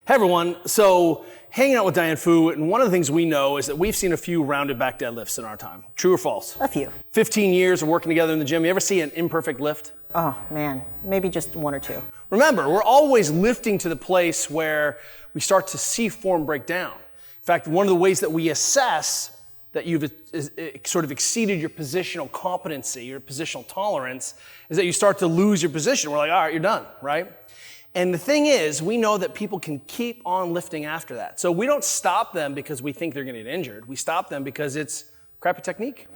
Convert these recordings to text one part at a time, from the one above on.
Hey everyone, so hanging out with Diane Fu, and one of the things we know is that we've seen a few rounded back deadlifts in our time. True or false? A few. 15 years of working together in the gym. You ever see an imperfect lift? Oh man, maybe just one or two. Remember, we're always lifting to the place where we start to see form break down. In fact, one of the ways that we assess that you've sort of exceeded your positional competency, your positional tolerance, is that you start to lose your position. We're like, all right, you're done, right? And the thing is, we know that people can keep on lifting after that. So we don't stop them because we think they're gonna get injured. We stop them because it's crappy technique.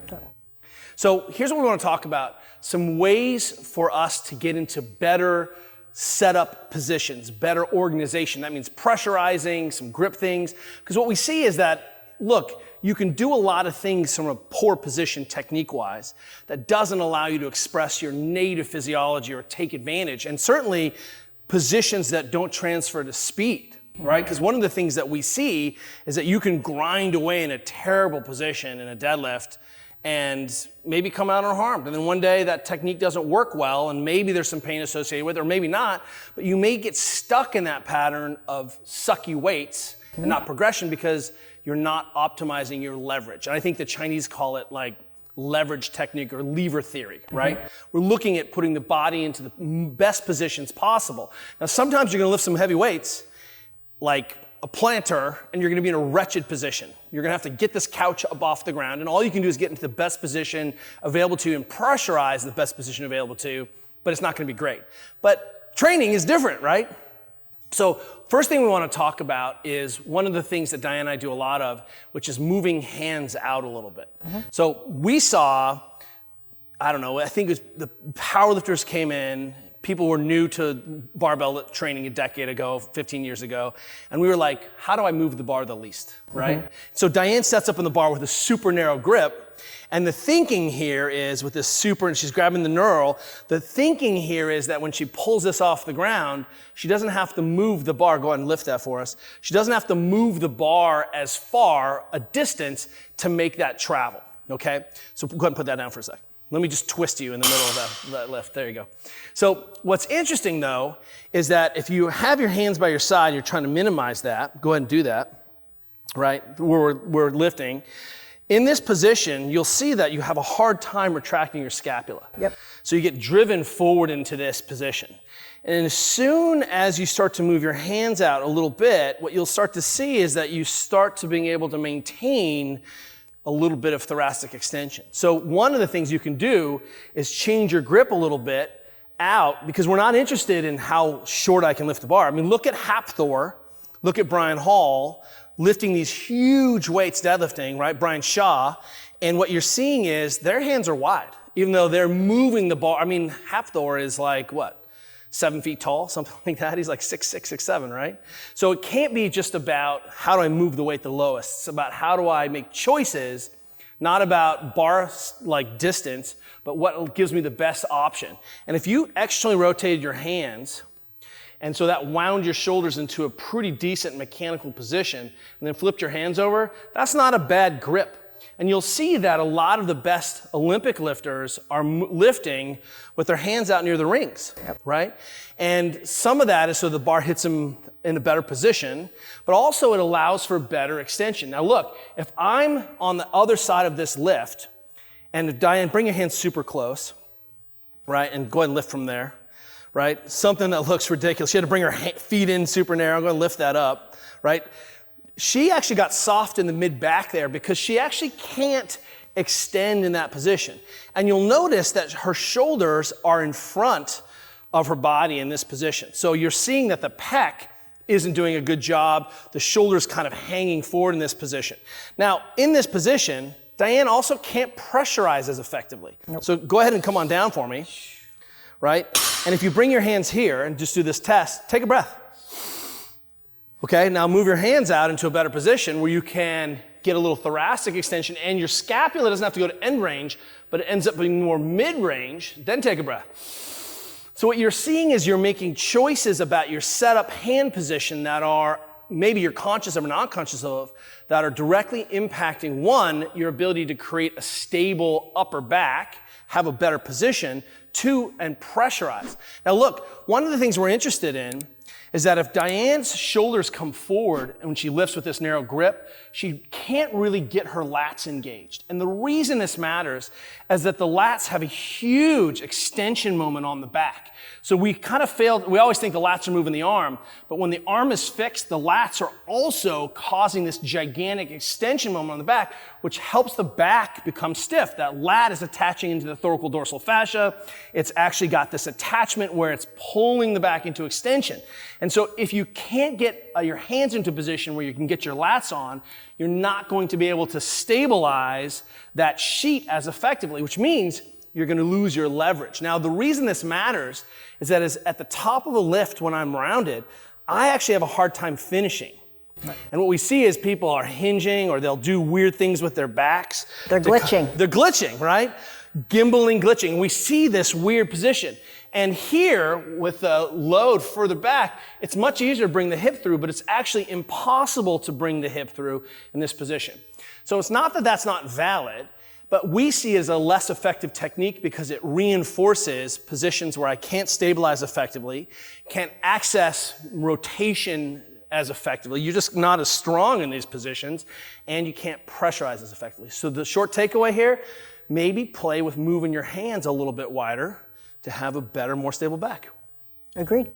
So here's what we wanna talk about. Some ways for us to get into better setup positions, better organization. That means pressurizing, some grip things. Because what we see is that, look, you can do a lot of things from a poor position technique-wise that doesn't allow you to express your native physiology or take advantage. And certainly, positions that don't transfer to speed, right? Because one of the things that we see is that you can grind away in a terrible position in a deadlift and maybe come out unharmed. And then one day that technique doesn't work well and maybe there's some pain associated with it or maybe not, but you may get stuck in that pattern of sucky weights and not progression because you're not optimizing your leverage. And I think the Chinese call it like leverage technique or lever theory, right? We're looking at putting the body into the best positions possible. Now, sometimes you're gonna lift some heavy weights, like a planter, and you're gonna be in a wretched position. You're gonna have to get this couch up off the ground, and all you can do is get into the best position available to you and pressurize the best position available to you, but it's not gonna be great. But training is different, right? So first thing we want to talk about is one of the things that Diane and I do a lot of, which is moving hands out a little bit. So we saw, I don't know, I think it was the powerlifters came in, people were new to barbell training a decade ago, 15 years ago, and we were like, how do I move the bar the least, right? So Diane sets up on the bar with a super narrow grip, and the thinking here is with this super, and she's grabbing the knurl, the thinking here is that when she pulls this off the ground, she doesn't have to move the bar, go ahead and lift that for us. She doesn't have to move the bar as far a distance to make that travel, okay? So go ahead and put that down for a sec. Let me just twist you in the middle of that lift, there you go. So what's interesting though, is that if you have your hands by your side, you're trying to minimize that, go ahead and do that, right? We're lifting. In this position, you'll see that you have a hard time retracting your scapula. Yep. So you get driven forward into this position. And as soon as you start to move your hands out a little bit, what you'll start to see is that you start to being able to maintain a little bit of thoracic extension. So one of the things you can do is change your grip a little bit out because we're not interested in how short I can lift the bar. I mean, look at Hapthor, look at Brian Hall, lifting these huge weights deadlifting, right? Brian Shaw. And what you're seeing is their hands are wide, even though they're moving the bar. I mean, Hapthor is like, what, 7 feet tall, something like that? He's like 6'6", 6'7", right? So it can't be just about how do I move the weight the lowest. It's about how do I make choices, not about bar like distance, but what gives me the best option. And if you externally rotated your hands, and so that wound your shoulders into a pretty decent mechanical position and then flipped your hands over, that's not a bad grip. And you'll see that a lot of the best Olympic lifters are lifting with their hands out near the rings, right? And some of that is so the bar hits them in a better position, but also it allows for better extension. Now look, if I'm on the other side of this lift, and Diane, bring your hands super close, right? And go ahead and lift from there. Right? Something that looks ridiculous. She had to bring her feet in super narrow. I'm going to lift that up, right? She actually got soft in the mid-back there because she actually can't extend in that position. And you'll notice that her shoulders are in front of her body in this position. So you're seeing that the pec isn't doing a good job. The shoulder's kind of hanging forward in this position. Now, in this position, Diane also can't pressurize as effectively. So go ahead and come on down for me. Right? And if you bring your hands here and just do this test, take a breath. Okay, now move your hands out into a better position where you can get a little thoracic extension and your scapula doesn't have to go to end range, but it ends up being more mid-range, then take a breath. So what you're seeing is you're making choices about your setup hand position that are maybe you're conscious of or not conscious of that are directly impacting, one, your ability to create a stable upper back, have a better position, two, and pressurize. Now look, one of the things we're interested in is that if Diane's shoulders come forward and when she lifts with this narrow grip, she can't really get her lats engaged. And the reason this matters is that the lats have a huge extension moment on the back. So we kind of we always think the lats are moving the arm, but when the arm is fixed, the lats are also causing this gigantic extension moment on the back, which helps the back become stiff. That lat is attaching into the thoracic dorsal fascia. It's actually got this attachment where it's pulling the back into extension. And so if you can't get your hands into a position where you can get your lats on, you're not going to be able to stabilize that sheet as effectively, which means you're going to lose your leverage. Now, the reason this matters is that at the top of the lift when I'm rounded, I actually have a hard time finishing. Right. And what we see is people are hinging or they'll do weird things with their backs. They're glitching. They're glitching, right? Gimbaling, glitching. We see this weird position. And here, with the load further back, it's much easier to bring the hip through, but it's actually impossible to bring the hip through in this position. So it's not that that's not valid, but we see it as a less effective technique because it reinforces positions where I can't stabilize effectively, can't access rotation as effectively. You're just not as strong in these positions, and you can't pressurize as effectively. So the short takeaway here, maybe play with moving your hands a little bit wider to have a better, more stable back. Agreed.